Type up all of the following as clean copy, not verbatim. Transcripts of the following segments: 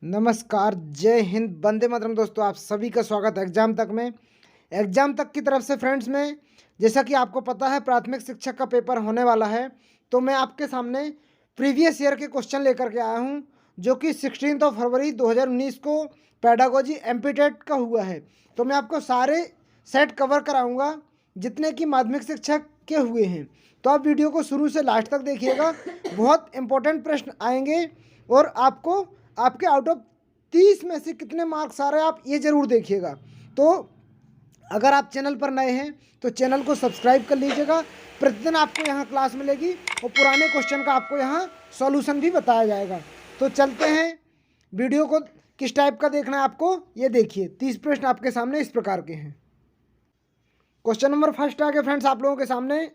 नमस्कार, जय हिंद, वंदे मातरम। दोस्तों, आप सभी का स्वागत है एग्जाम तक में। एग्जाम तक की तरफ से फ्रेंड्स में, जैसा कि आपको पता है प्राथमिक शिक्षक का पेपर होने वाला है, तो मैं आपके सामने प्रीवियस ईयर के क्वेश्चन लेकर के आया हूं, जो कि 16 फरवरी 2019 को पैडागोजी एमपीटेट का हुआ है। तो मैं आपको सारे सेट कवर कराऊंगा जितने कि माध्यमिक शिक्षक के हुए हैं। तो आप वीडियो को शुरू से लास्ट तक देखिएगा, बहुत इंपॉर्टेंट प्रश्न आएंगे और आपको आपके आउट ऑफ 30 में से कितने मार्क्स आ रहे हैं आप ये ज़रूर देखिएगा। तो अगर आप चैनल पर नए हैं तो चैनल को सब्सक्राइब कर लीजिएगा। प्रतिदिन आपको यहाँ क्लास मिलेगी और पुराने क्वेश्चन का आपको यहाँ सॉल्यूशन भी बताया जाएगा। तो चलते हैं, वीडियो को किस टाइप का देखना है आपको ये देखिए। 30 प्रश्न आपके सामने इस प्रकार के हैं। क्वेश्चन नंबर फर्स्ट आ गया फ्रेंड्स आप लोगों के सामने।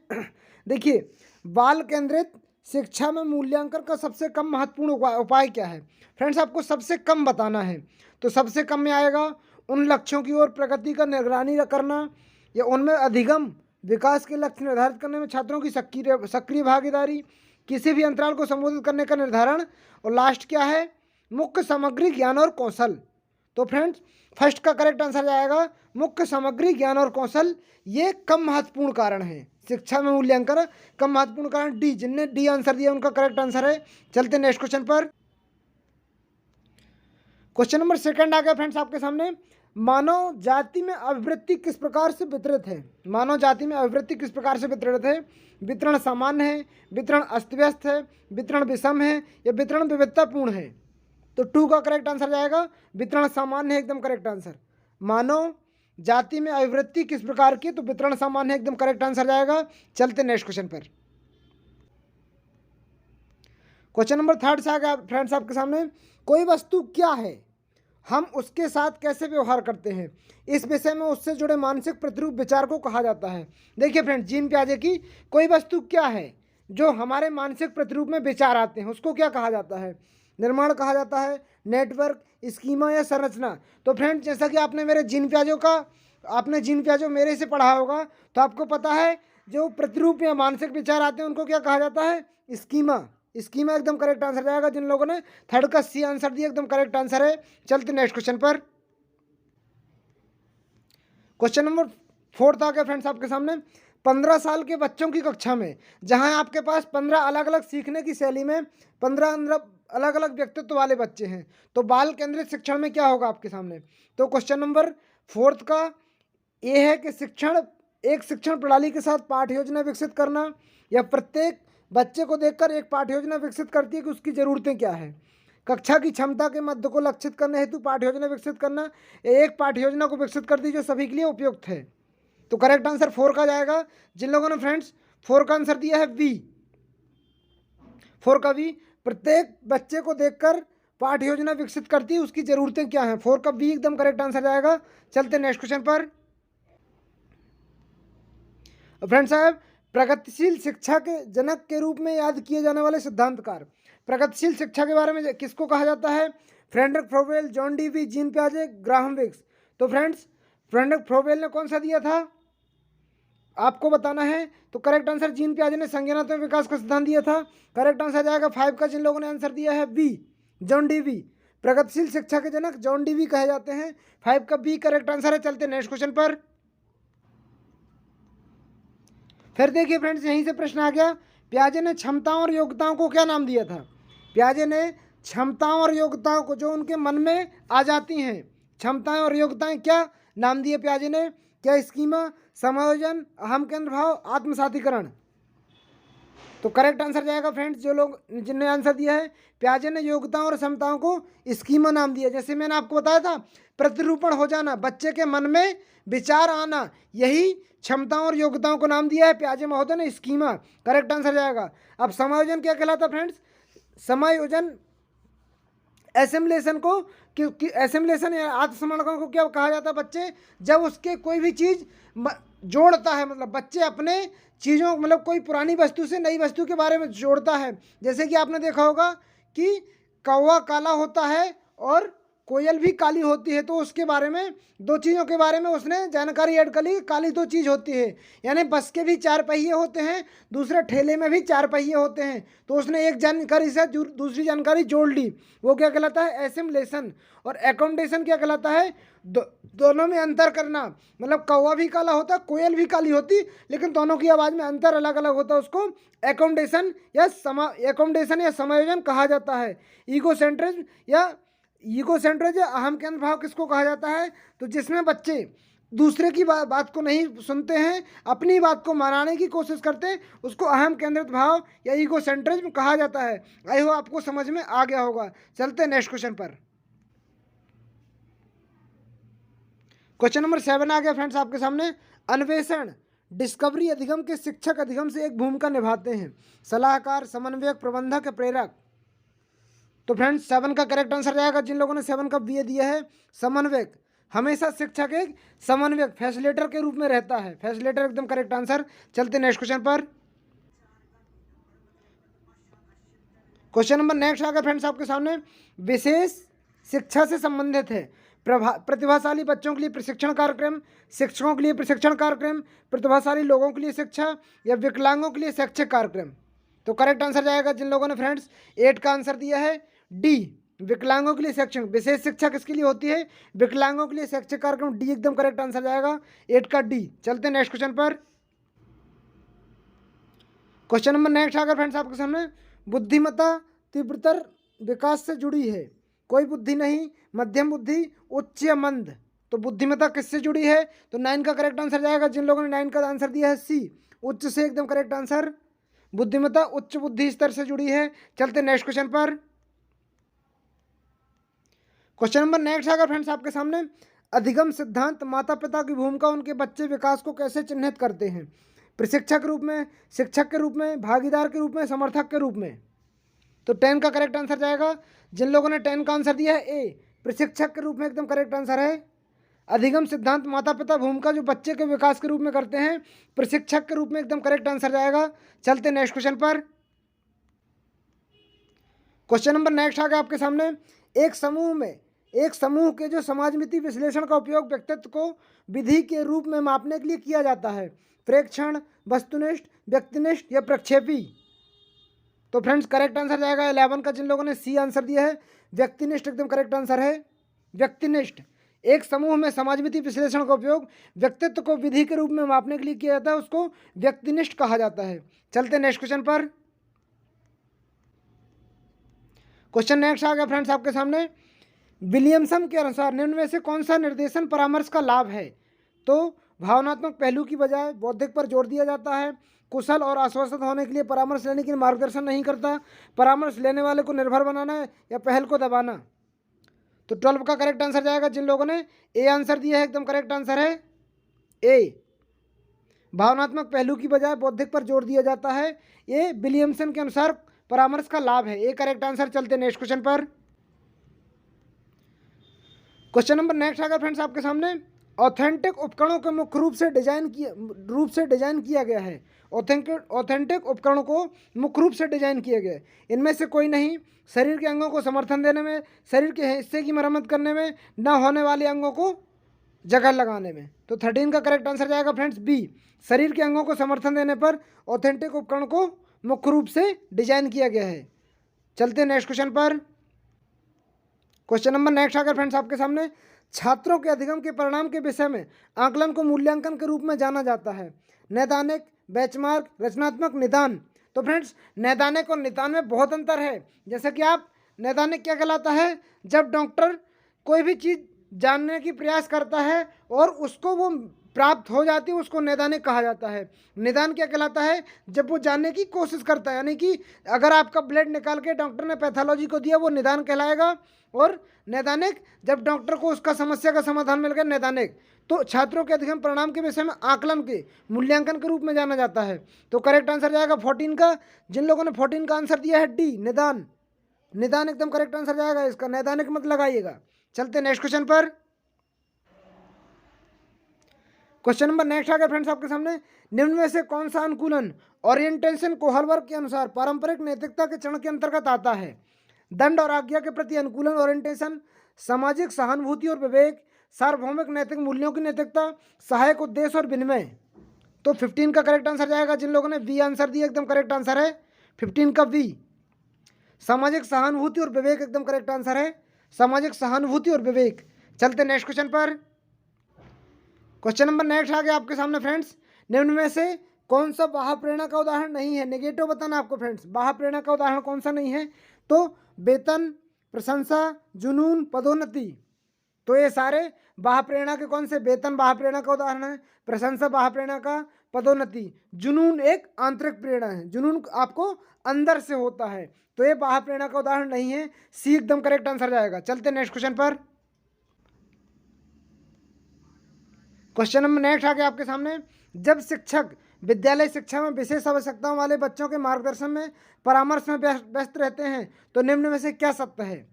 देखिए, बाल केंद्रित शिक्षा में मूल्यांकन का सबसे कम महत्वपूर्ण उपाय क्या है। फ्रेंड्स, आपको सबसे कम बताना है। तो सबसे कम में आएगा उन लक्ष्यों की ओर प्रगति का निगरानी करना, या उनमें अधिगम विकास के लक्ष्य निर्धारित करने में छात्रों की सक्रिय भागीदारी, किसी भी अंतराल को संबोधित करने का निर्धारण, और लास्ट क्या है, मुख्य सामग्री ज्ञान और कौशल। तो फ्रेंड्स, फर्स्ट का करेक्ट आंसर जाएगा मुख्य सामग्री ज्ञान और कौशल। ये कम महत्वपूर्ण कारण है शिक्षा में मूल्यांकन, कम महत्वपूर्ण कारण डी। जिनने डी आंसर दिया उनका करेक्ट आंसर है। चलते नेक्स्ट क्वेश्चन पर। क्वेश्चन नंबर सेकंड आ गया फ्रेंड्स आपके सामने। मानव जाति में अभिवृत्ति किस प्रकार से वितरित है। मानव जाति में अभिवृत्ति किस प्रकार से वितरित है। वितरण सामान्य है, वितरण अस्त व्यस्त है, वितरण विषम है, या वितरण विविधतापूर्ण है। तो 2 का करेक्ट आंसर जाएगा वितरण सामान्य है, एकदम करेक्ट आंसर। मानव जाति में अभिवृत्ति किस प्रकार की, तो वितरण सामान्य है, एकदम करेक्ट आंसर जाएगा। चलते नेक्स्ट क्वेश्चन पर। क्वेश्चन नंबर थर्ड से आ गया फ्रेंड्स आपके सामने। कोई वस्तु क्या है, हम उसके साथ कैसे व्यवहार करते हैं, इस विषय में उससे जुड़े मानसिक प्रतिरूप विचार को कहा जाता है। देखिए फ्रेंड्स, जीन पियाजे की कोई वस्तु क्या है जो हमारे मानसिक प्रतिरूप में विचार आते हैं, उसको क्या कहा जाता है। निर्माण कहा जाता है, नेटवर्क, स्कीमा, या संरचना। तो फ्रेंड्स, जैसा कि आपने जीन पियाजो मेरे से पढ़ा होगा, तो आपको पता है जो प्रतिरूप या मानसिक विचार आते हैं उनको क्या कहा जाता है, स्कीमा। स्कीमा एकदम करेक्ट आंसर जाएगा। जिन लोगों ने थर्ड का सी आंसर दिया एकदम करेक्ट आंसर है। चलते नेक्स्ट क्वेश्चन पर। क्वेश्चन नंबर फोर्थ आ गया फ्रेंड्स आपके सामने। 15 साल के बच्चों की कक्षा में, जहां आपके पास 15 अलग अलग सीखने की शैली में 15 अलग अलग व्यक्तित्व वाले बच्चे हैं, तो बाल केंद्रित शिक्षण में क्या होगा आपके सामने। तो क्वेश्चन नंबर फोर्थ का ये है कि शिक्षण प्रणाली के साथ पाठ्य योजना विकसित करना, या प्रत्येक बच्चे को देखकर एक पाठ्य योजना विकसित करती है कि उसकी ज़रूरतें क्या है। कक्षा की क्षमता के मध्य को लक्षित करने हेतु पाठ्य योजना विकसित करना, एक पाठ्य योजना को विकसित करती है जो सभी के लिए उपयुक्त है। तो करेक्ट आंसर 4 का जाएगा। जिन लोगों ने फ्रेंड्स 4 का आंसर दिया है बी, 4 का बी, प्रत्येक बच्चे को देखकर पाठ्य योजना विकसित करती है उसकी ज़रूरतें क्या हैं। 4 का बी एकदम करेक्ट आंसर जाएगा। चलते नेक्स्ट क्वेश्चन पर। फ्रेंड्स साहब, प्रगतिशील शिक्षा के जनक के रूप में याद किए जाने वाले सिद्धांतकार। प्रगतिशील शिक्षा के बारे में किसको कहा जाता है। Friedrich Froebel, John Dewey, Jean पियाजे, ग्राहम बेल्स। तो फ्रेंड्स, फ्रेडरिक फ्रोबेल ने कौन सा दिया था आपको बताना है। तो करेक्ट आंसर जीन पियाजे ने संज्ञानात्मक विकास का सिद्धांत दिया था। करेक्ट आंसर जाएगा 5 का। जिन लोगों ने आंसर दिया है बी, जॉन डीवी, प्रगतिशील शिक्षा के जनक जॉन डीवी कहे जाते हैं। 5 का बी करेक्ट आंसर है। चलते नेक्स्ट क्वेश्चन पर। फिर देखिए फ्रेंड्स, यहीं से प्रश्न आ गया, पियाजे ने क्षमताओं और योग्यताओं को क्या नाम दिया था। पियाजे ने क्षमताओं और योग्यताओं को जो उनके मन में आ जाती हैं, क्षमताएं और योग्यताएं क्या नाम दिए पियाजे ने। क्या स्कीमा, समायोजन, अहम केंद्र भाव, आत्मसातीकरण। तो करेक्ट आंसर जाएगा फ्रेंड्स, जो लोग जिनने आंसर दिया है, पियाजे ने योग्यताओं और क्षमताओं को स्कीमा नाम दिया। जैसे मैंने आपको बताया था, प्रतिरूपण हो जाना, बच्चे के मन में विचार आना, यही क्षमताओं और योग्यताओं को नाम दिया है पियाजे महोदय ने, स्कीमा। करेक्ट आंसर जाएगा। अब समायोजन क्या कहलाता फ्रेंड्स। समायोजन एसिमुलेशन को, क्योंकि एसिमुलेशन या आत्मसमर्पण को क्या कहा जाता है, बच्चे जब उसके कोई भी चीज़ जोड़ता है, मतलब बच्चे अपने चीज़ों, मतलब कोई पुरानी वस्तु से नई वस्तु के बारे में जोड़ता है। जैसे कि आपने देखा होगा कि कौवा काला होता है और कोयल भी काली होती है, तो उसके बारे में दो चीज़ों के बारे में उसने जानकारी ऐड कर ली। काली दो चीज़ होती है, यानी बस के भी चार पहिए होते हैं, दूसरे ठेले में भी चार पहिए होते हैं। तो उसने एक जानकारी से दूसरी जानकारी जोड़ ली। वो क्या कहलाता है? एसिमुलेशन। और एकोमोडेशन क्या कहलाता है? दोनों में अंतर करना। मतलब कौवा भी काला होता, कोयल भी काली होती, लेकिन दोनों की आवाज़ में अंतर अलग अलग होता है। उसको एकोमोडेशन या समायोजन कहा जाता है। ईगोसेंट्रिज्म या अहम केंद्र भाव किसको कहा जाता है? तो जिसमें बच्चे दूसरे की बात को नहीं सुनते हैं, अपनी बात को मनाने की कोशिश करते हैं, उसको अहम केंद्रित भाव या ईगोसेंट्रिज्म कहा जाता है। आई हो आपको समझ में आ गया होगा। चलते हैं नेक्स्ट क्वेश्चन पर। क्वेश्चन नंबर 7 आ गया फ्रेंड्स आपके सामने। अन्वेषण डिस्कवरी अधिगम के शिक्षक अधिगम से एक भूमिका निभाते हैं। सलाहकार, समन्वयक, प्रबंधक या प्रेरक। तो फ्रेंड्स 7 का करेक्ट आंसर जाएगा, जिन लोगों ने 7 का बी दिया है, समन्वयक। हमेशा शिक्षक एक समन्वयक फैसिलिटेटर के रूप में रहता है। फैसिलिटेटर एकदम करेक्ट आंसर। चलते नेक्स्ट क्वेश्चन पर। क्वेश्चन नंबर नेक्स्ट आ गया फ्रेंड्स आपके सामने। विशेष शिक्षा से संबंधित है। प्रतिभाशाली बच्चों के लिए प्रशिक्षण कार्यक्रम, शिक्षकों के लिए प्रशिक्षण कार्यक्रम, प्रतिभाशाली लोगों के लिए शिक्षा या विकलांगों के लिए शैक्षिक कार्यक्रम। तो करेक्ट आंसर जाएगा, जिन लोगों ने फ्रेंड्स 8 का आंसर दिया है डी, विकलांगों के लिए शैक्षिक। विशेष शिक्षा किसके लिए होती है? विकलांगों के लिए शैक्षिक कार्यक्रम। डी एकदम करेक्ट आंसर जाएगा, 8 का डी। चलते हैं नेक्स्ट क्वेश्चन पर। क्वेश्चन नंबर नेक्स्ट आकर फ्रेंड्स आपके सामने। बुद्धिमत्ता तीव्रतर विकास से जुड़ी है। कोई बुद्धि नहीं, मध्यम बुद्धि, उच्च या मंद। तो बुद्धिमत्ता किससे जुड़ी है? तो 9 का करेक्ट आंसर जाएगा, जिन लोगों ने 9 का आंसर दिया है सी, उच्च से एकदम करेक्ट आंसर। बुद्धिमत्ता उच्च बुद्धि स्तर से जुड़ी है। चलते नेक्स्ट क्वेश्चन पर। क्वेश्चन नंबर नेक्स्ट आकर फ्रेंड्स आपके सामने। अधिगम सिद्धांत माता पिता की भूमिका उनके बच्चे विकास को कैसे चिन्हित करते हैं? प्रशिक्षक के रूप में, शिक्षक के रूप में, भागीदार के रूप में, समर्थक के रूप में। तो 10 का करेक्ट आंसर जाएगा, जिन लोगों ने 10 का आंसर दिया है ए, प्रशिक्षक के रूप में एकदम करेक्ट आंसर है। अधिगम सिद्धांत माता पिता भूमिका जो बच्चे के विकास के रूप में करते हैं, प्रशिक्षक के रूप में एकदम करेक्ट आंसर जाएगा। चलते नेक्स्ट क्वेश्चन पर। क्वेश्चन नंबर नेक्स्ट आ गया आपके सामने। एक समूह के जो समाजमिति विश्लेषण का उपयोग व्यक्तित्व को विधि के रूप में मापने के लिए किया जाता है। प्रेक्षण, वस्तुनिष्ठ, व्यक्तिनिष्ठ या प्रक्षेपी। तो फ्रेंड्स करेक्ट आंसर जाएगा 11 का, जिन लोगों ने सी आंसर दिया है, व्यक्तिनिष्ठ एकदम करेक्ट आंसर है। व्यक्तिनिष्ठ। एक समूह में समाजमिति विश्लेषण का उपयोग व्यक्तित्व को विधि के रूप में मापने के लिए किया जाता है, उसको व्यक्तिनिष्ठ कहा जाता है। चलते नेक्स्ट क्वेश्चन पर। क्वेश्चन नेक्स्ट आ गया फ्रेंड्स आपके सामने। विलियमसन के अनुसार निम्न में से कौन सा निर्देशन परामर्श का लाभ है? तो भावनात्मक पहलू की बजाय बौद्धिक पर जोर दिया जाता है। कुशल और आश्वस्त होने के लिए परामर्श लेने के लिए मार्गदर्शन नहीं करता। परामर्श लेने वाले को निर्भर बनाना है या पहल को दबाना। तो 12 का करेक्ट आंसर जाएगा, जिन लोगों ने ए आंसर दिया है एकदम करेक्ट आंसर है ए, भावनात्मक पहलू की बजाय बौद्धिक पर जोर दिया जाता है। ये विलियमसन के अनुसार परामर्श का लाभ है, ए करेक्ट आंसर। चलते नेक्स्ट क्वेश्चन पर। क्वेश्चन नंबर नेक्स्ट आएगा फ्रेंड्स आपके सामने। ऑथेंटिक उपकरणों को मुख्य रूप से डिजाइन किया गया है। ऑथेंटिक उपकरणों को मुख्य रूप से डिजाइन किया गया है। इनमें से कोई नहीं शरीर के अंगों को समर्थन देने में, शरीर के हिस्से की मरम्मत करने में, न होने वाले अंगों को जगह लगाने में। तो 13 का करेक्ट आंसर जाएगा फ्रेंड्स बी, शरीर के अंगों को समर्थन देने पर ऑथेंटिक उपकरण को मुख्य रूप से डिजाइन किया गया है। चलते नेक्स्ट क्वेश्चन पर। क्वेश्चन नंबर नेक्स्ट आकर फ्रेंड्स आपके सामने। छात्रों के अधिगम के परिणाम के विषय में आकलन को मूल्यांकन के रूप में जाना जाता है। नैदानिक, बेंचमार्क, रचनात्मक, निदान। तो फ्रेंड्स नैदानिक और निदान में बहुत अंतर है। जैसे कि आप नैदानिक क्या कहलाता है? जब डॉक्टर कोई भी चीज़ जानने की प्रयास करता है और उसको वो प्राप्त हो जाती है, उसको नैदानिक कहा जाता है। निदान क्या कहलाता है? जब वो जानने की कोशिश करता है, यानी कि अगर आपका ब्लड निकाल के डॉक्टर ने पैथोलॉजी को दिया, वो निदान कहलाएगा। और नैदानिक जब डॉक्टर को उसका समस्या का समाधान मिल गया, नैदानिक। तो छात्रों के अधिगम परिणाम के विषय में आकलन के मूल्यांकन के रूप में जाना जाता है। तो करेक्ट आंसर जाएगा 14 का, जिन लोगों ने 14 का आंसर दिया है डी, निदान। निदान एकदम करेक्ट आंसर जाएगा इसका, नैदानिक मत लगाइएगा। चलते नेक्स्ट क्वेश्चन पर। क्वेश्चन नंबर नेक्स्ट आ गया फ्रेंड्स आपके सामने। निम्न में से कौन सा अनुकूलन ओरिएंटेशन कोहलबर्ग के अनुसार पारंपरिक नैतिकता के चरण के अंतर्गत आता है? दंड और आज्ञा के प्रति अनुकूलन ओरिएंटेशन, सामाजिक सहानुभूति और विवेक, सार्वभौमिक नैतिक मूल्यों की नैतिकता, सहायक उद्देश्य और विनिमय। तो 15 का करेक्ट आंसर जाएगा। जिन लोगों ने वी आंसर दिया एकदम करेक्ट आंसर है 15 का वी। सामाजिक सहानुभूति और विवेक एकदम करेक्ट आंसर है, सामाजिक सहानुभूति और विवेक। चलते नेक्स्ट क्वेश्चन पर। क्वेश्चन नंबर नेक्स्ट आ गया आपके सामने फ्रेंड्स। निम्न में से कौन सा बाह्य प्रेरणा का उदाहरण नहीं है? नेगेटिव बताना आपको फ्रेंड्स, बाह्य प्रेरणा का उदाहरण कौन सा नहीं है? तो वेतन, प्रशंसा, जुनून, पदोन्नति। तो ये सारे बाह्य प्रेरणा के कौन से? वेतन बाह्य प्रेरणा का उदाहरण है, प्रशंसा बाह्य प्रेरणा का, पदोन्नति। जुनून एक आंतरिक प्रेरणा है, जुनून आपको अंदर से होता है, तो ये बाह्य प्रेरणा का उदाहरण नहीं है। सी एकदम करेक्ट आंसर जाएगा। चलते नेक्स्ट क्वेश्चन पर। क्वेश्चन नंबर नेक्स्ट आ गया आपके सामने। जब शिक्षक विद्यालय शिक्षा में विशेष आवश्यकताओं वाले बच्चों के मार्गदर्शन में परामर्श में व्यस्त रहते हैं तो निम्न में से क्या सत्य है?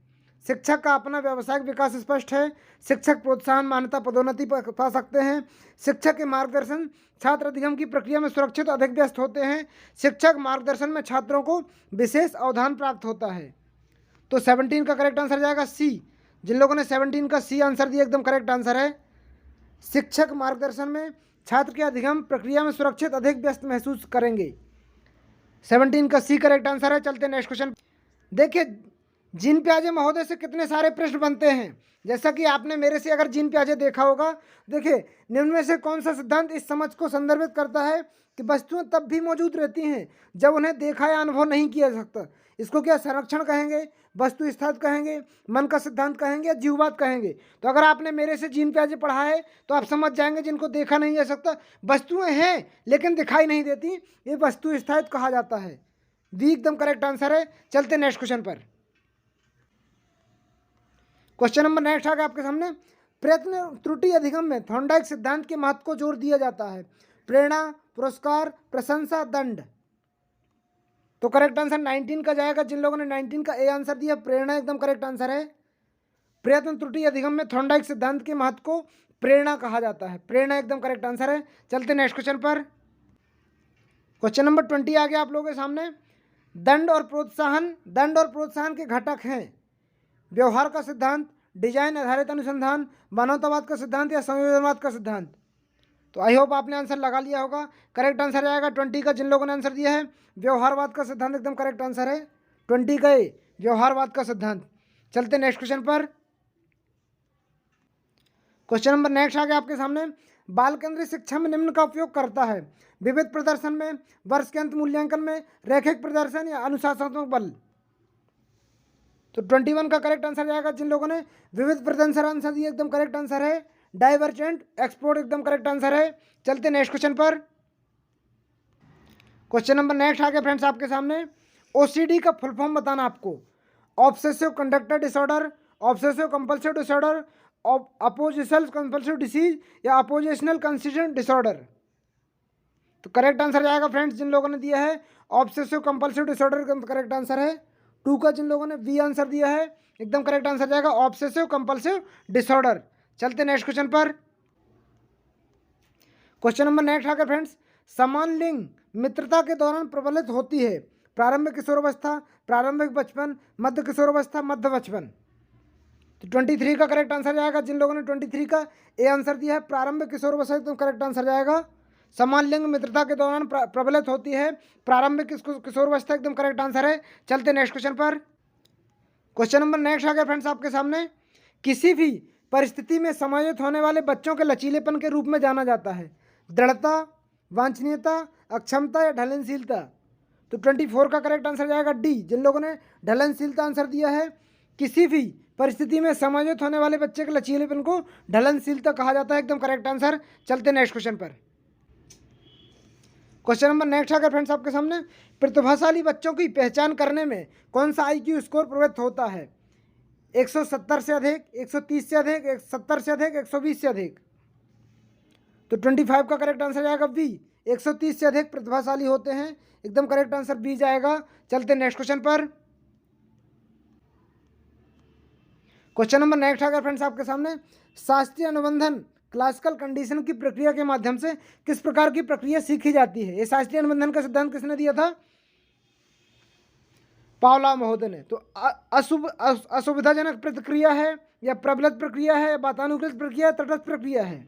शिक्षक का अपना व्यावसायिक विकास स्पष्ट है, शिक्षक प्रोत्साहन, मान्यता, पदोन्नति पा सकते हैं, शिक्षक के मार्गदर्शन छात्र अधिगम की प्रक्रिया में सुरक्षित अधिक व्यस्त होते हैं, शिक्षक मार्गदर्शन में छात्रों को विशेष अवधान प्राप्त होता है। तो 17 का करेक्ट आंसर जाएगा सी। जिन लोगों ने 17 का सी आंसर दिया एकदम करेक्ट आंसर है। शिक्षक मार्गदर्शन में छात्र के अधिगम प्रक्रिया में सुरक्षित अधिक व्यस्त महसूस करेंगे। 17 का सी करेक्ट आंसर है। चलते नेक्स्ट क्वेश्चन। देखिए जीन प्याजे महोदय से कितने सारे प्रश्न बनते हैं, जैसा कि आपने मेरे से अगर जीन प्याजे देखा होगा। देखिए निम्न में से कौन सा सिद्धांत इस समझ को संदर्भित करता है कि वस्तुएं तब भी मौजूद रहती हैं जब उन्हें देखा या अनुभव नहीं किया जा सकता? इसको क्या संरक्षण कहेंगे, वस्तु स्थायित्व कहेंगे, मन का सिद्धांत कहेंगे या जीववाद कहेंगे? तो अगर आपने मेरे से जीन प्याजे पढ़ा है तो आप समझ जाएंगे जिनको देखा नहीं जा सकता, वस्तुएं हैं लेकिन दिखाई नहीं देती, ये वस्तु स्थायित्व कहा जाता है। वी एकदम करेक्ट आंसर है। चलते नेक्स्ट क्वेश्चन पर। क्वेश्चन नंबर नेक्स्ट आ गया आपके सामने। प्रयत्न त्रुटि अधिगम में थॉर्नडाइक सिद्धांत के महत्व को जोर दिया जाता है। प्रेरणा, पुरस्कार, प्रशंसा, दंड। तो करेक्ट आंसर 19 का जाएगा। जिन लोगों ने 19 का ए आंसर दिया, प्रेरणा एकदम करेक्ट आंसर है। प्रयत्न त्रुटि अधिगम में थॉर्नडाइक सिद्धांत के महत्व को प्रेरणा कहा जाता है, प्रेरणा एकदम करेक्ट आंसर है। चलते नेक्स्ट क्वेश्चन पर। क्वेश्चन नंबर 20 आ गया आप लोगों के सामने। दंड और प्रोत्साहन के घटक हैं व्यवहार का सिद्धांत, डिजाइन आधारित अनुसंधान, मानवतावाद का सिद्धांत या संयोजनवाद का सिद्धांत। तो आई होप आपने आंसर लगा लिया होगा। करेक्ट आंसर आएगा 20 का। जिन लोगों ने आंसर दिया है व्यवहारवाद का सिद्धांत एकदम करेक्ट आंसर है। 20 का व्यवहारवाद का सिद्धांत। चलते नेक्स्ट क्वेश्चन पर। क्वेश्चन नंबर नेक्स्ट आ गया आपके सामने। बाल केंद्रित शिक्षा में निम्न का उपयोग करता है? विविध प्रदर्शन में, वर्ष के अंत मूल्यांकन में, रैखिक प्रदर्शन या अनुशासनात्मक बल। तो 21 का करेक्ट आंसर जाएगा। जिन लोगों ने विविध प्रदर्शन आंसर दिया एकदम करेक्ट आंसर है। डाइवर्जेंट एक्सपोर्ट एकदम करेक्ट आंसर है। चलते नेक्स्ट क्वेश्चन पर। क्वेश्चन नंबर नेक्स्ट आ गया फ्रेंड्स आपके सामने। ओसीडी का फुल फॉर्म बताना आपको। Obsessive conductor disorder, obsessive compulsive disorder, oppositional compulsive disease या अपोजिशनल कंसिस्टेंट डिसऑर्डर। तो करेक्ट आंसर जाएगा फ्रेंड्स जिन लोगों ने दिया है ऑब्सेसिव कंपल्सिव डिसऑर्डर का करेक्ट आंसर है। 2 का जिन लोगों ने बी आंसर दिया है एकदम करेक्ट आंसर जाएगा ऑब्सेसिव कंपल्सिव डिसऑर्डर। चलते नेक्स्ट क्वेश्चन पर। क्वेश्चन नंबर नेक्स्ट आकर फ्रेंड्स। समान लिंग मित्रता के दौरान प्रबलित होती है? प्रारंभिक किशोरावस्था, प्रारंभिक बचपन, मध्य किशोरावस्था, मध्य बचपन। तो 23 का करेक्ट आंसर जाएगा। जिन लोगों ने 23 का ए आंसर दिया है प्रारंभिक किशोरावस्था एकदम करेक्ट आंसर जाएगा। समान लिंग मित्रता के दौरान प्रबलित होती है, प्रारंभिक किशोरावस्था एकदम करेक्ट आंसर है। चलते नेक्स्ट क्वेश्चन पर। क्वेश्चन नंबर नेक्स्ट आ गया फ्रेंड्स आपके सामने। किसी भी परिस्थिति में समायोजित होने वाले बच्चों के लचीलेपन के रूप में जाना जाता है? दृढ़ता, वांछनीयता, अक्षमता या ढलनशीलता। तो 24 का करेक्ट आंसर जाएगा डी। जिन लोगों ने ढलनशीलता आंसर दिया है, किसी भी परिस्थिति में समायोजित होने वाले बच्चे के लचीलेपन को ढलनशीलता कहा जाता है, एकदम करेक्ट आंसर। चलते नेक्स्ट क्वेश्चन पर। क्वेश्चन नंबर नेक्स्ट आकर फ्रेंड्स आपके सामने। प्रतिभाशाली बच्चों की पहचान करने में कौन सा IQ स्कोर प्रवृत्त होता है? 170 से अधिक, 130 से अधिक, 170 से अधिक, 120 से अधिक। तो 25 का करेक्ट आंसर जाएगा बी। 130 से अधिक प्रतिभाशाली होते हैं, एकदम करेक्ट आंसर बी जाएगा। चलते नेक्स्ट क्वेश्चन पर। क्वेश्चन नंबर नेक्स्ट आकर फ्रेंड्स आपके सामने। शास्त्रीय अनुबंधन क्लासिकल कंडीशन की प्रक्रिया के माध्यम से किस प्रकार की प्रक्रिया सीखी जाती है? ये शास्त्रीय अनुबंधन का सिद्धांत किसने दिया था? पावलोव महोदय ने। तो असुविधाजनक प्रतिक्रिया है या प्रबलित प्रक्रिया है, वातानुकूलित प्रक्रिया, तटस्थ प्रक्रिया है।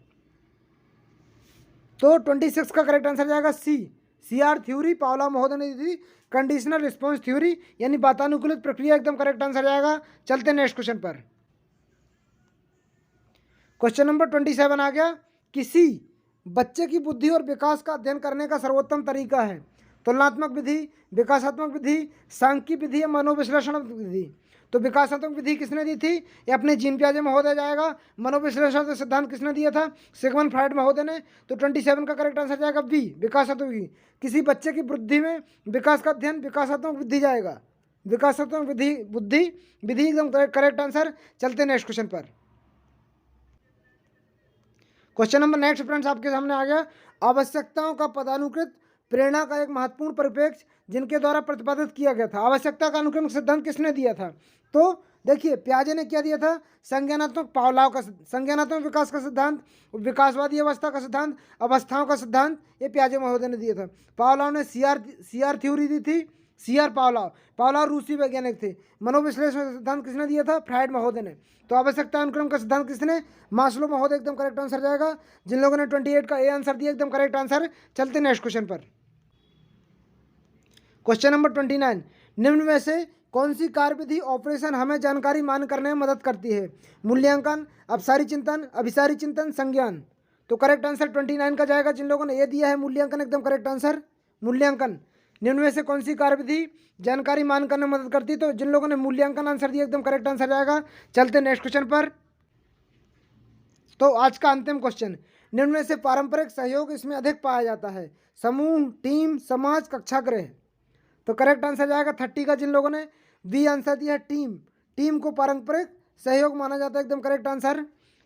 तो 26 का करेक्ट आंसर जाएगा सी, CR थ्योरी पावलोव महोदय ने दी थी, कंडीशनल रिस्पॉन्स थ्योरी यानी वातानुकूलित प्रक्रिया एकदम करेक्ट आंसर जाएगा। चलते नेक्स्ट क्वेश्चन पर। क्वेश्चन नंबर 27 आ गया, किसी बच्चे की बुद्धि और विकास का अध्ययन करने का सर्वोत्तम तरीका है तुलनात्मक विधि, विकासात्मक विधि, सांख्यिकी विधि या मनोविश्लेषण विधि। तो विकासात्मक विधि किसने दी थी? ये अपने जीन पियाजे महोदय जाएगा। मनोविश्लेषण सिद्धांत किसने दिया था? सिगमंड फ्राइड महोदय ने। तो 27 का करेक्ट आंसर जाएगा बी, विकासात्मक विधि। किसी बच्चे की बुद्धि में विकास का अध्ययन विकासात्मक विधि जाएगा, विकासात्मक विधि बुद्धि विधि एकदम करेक्ट आंसर। चलते नेक्स्ट क्वेश्चन पर। क्वेश्चन नंबर नेक्स्ट फ्रेंड्स आपके सामने आ गया, आवश्यकताओं का पदानुक्रमित प्रेरणा का एक महत्वपूर्ण परिप्रेक्ष्य जिनके द्वारा प्रतिपादित किया गया था। आवश्यकता का अनुक्रम सिद्धांत किसने दिया था? तो देखिए पियाजे ने क्या दिया था? संज्ञानात्मक पावलोव का संज्ञानात्मक विकास का सिद्धांत, विकासवादी अवस्था का सिद्धांत, अवस्थाओं का सिद्धांत, ये पियाजे महोदय ने दिया था। पावलोव ने सीआर थ्योरी दी थी, सीआर पावलोव रूसी वैज्ञानिक थे। मनोविश्लेषण सिद्धांत किसने दिया था? फ्राइड महोदय ने। तो आवश्यकता अनुक्रम का सिद्धांत किसने? मास्लो महोदय एकदम करेक्ट आंसर जाएगा। जिन लोगों ने 28 का ए आंसर दिया एकदम करेक्ट आंसर। चलते नेक्स्ट क्वेश्चन पर। क्वेश्चन नंबर 29, निम्न में से कौन सी कार्यविधि ऑपरेशन हमें जानकारी मान करने में मदद करती है? मूल्यांकन, अपसारी चिंतन, अभिसारी चिंतन, संज्ञान। तो करेक्ट आंसर 29 का जाएगा। जिन लोगों ने ये दिया है मूल्यांकन एकदम करेक्ट आंसर, मूल्यांकन। निम्न में से कौन सी कार्यविधि जानकारी मान करने में मदद करती है? तो जिन लोगों ने मूल्यांकन आंसर दिया एकदम करेक्ट आंसर जाएगा। चलते नेक्स्ट क्वेश्चन पर। तो आज का अंतिम क्वेश्चन, निम्न में से पारंपरिक सहयोग इसमें अधिक पाया जाता है? समूह, टीम, समाज, कक्षागृह। तो करेक्ट आंसर जाएगा 30 का। जिन लोगों ने बी आंसर दिया टीम, टीम को पारंपरिक सहयोग माना जाता है एकदम करेक्ट आंसर।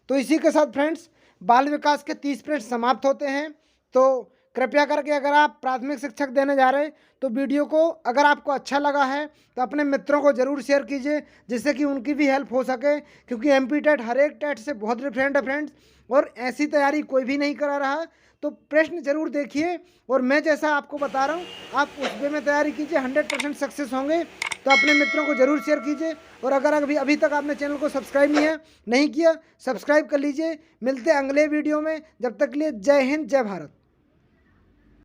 तो इसी के साथ फ्रेंड्स बाल विकास के 30 मिनट समाप्त होते हैं। तो कृपया करके अगर आप प्राथमिक शिक्षक देने जा रहे हैं तो वीडियो को अगर आपको अच्छा लगा है तो अपने मित्रों को ज़रूर शेयर कीजिए, जिससे कि उनकी भी हेल्प हो सके। क्योंकि MP टेट हर एक टेट से बहुत डिफरेंट है फ्रेंड्स, और ऐसी तैयारी कोई भी नहीं करा रहा। तो प्रश्न जरूर देखिए और मैं जैसा आपको बता रहा हूँ आप उस वे में तैयारी कीजिए, 100% सक्सेस होंगे। तो अपने मित्रों को जरूर शेयर कीजिए, और अगर अभी तक आपने चैनल को सब्सक्राइब नहीं किया, सब्सक्राइब कर लीजिए। मिलते हैं अगले वीडियो में, जब तक के लिए जय हिंद, जय भारत।